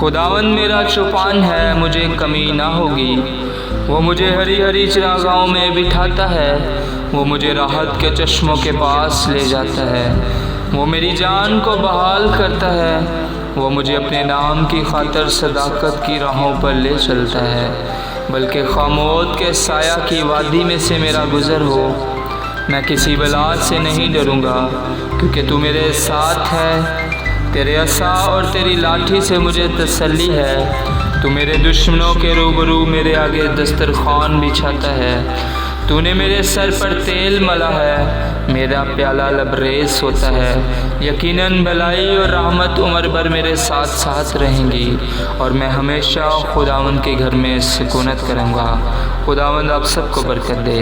खुदावंद मेरा चौपान है, मुझे कमी ना होगी। वो मुझे हरी हरी चरागाहों में बिठाता है, वो मुझे राहत के चश्मों के पास ले जाता है। वो मेरी जान को बहाल करता है, वो मुझे अपने नाम की खातिर सदाकत की राहों पर ले चलता है। बल्कि खामोद के साया की वादी में से मेरा गुज़र हो, मैं किसी बलात से नहीं डरूँगा, क्योंकि तू मेरे साथ है। तेरे असा और तेरी लाठी से मुझे तसल्ली है। तू मेरे दुश्मनों के रूबरू मेरे आगे दस्तरखान बिछाता है। तूने मेरे सर पर तेल मला है, मेरा प्याला लबरेज होता है। यकीनन भलाई और रहमत उम्र भर मेरे साथ साथ रहेंगी, और मैं हमेशा खुदावंद के घर में सुकूनत करूँगा। खुदावंद आप सबको बरकत दे।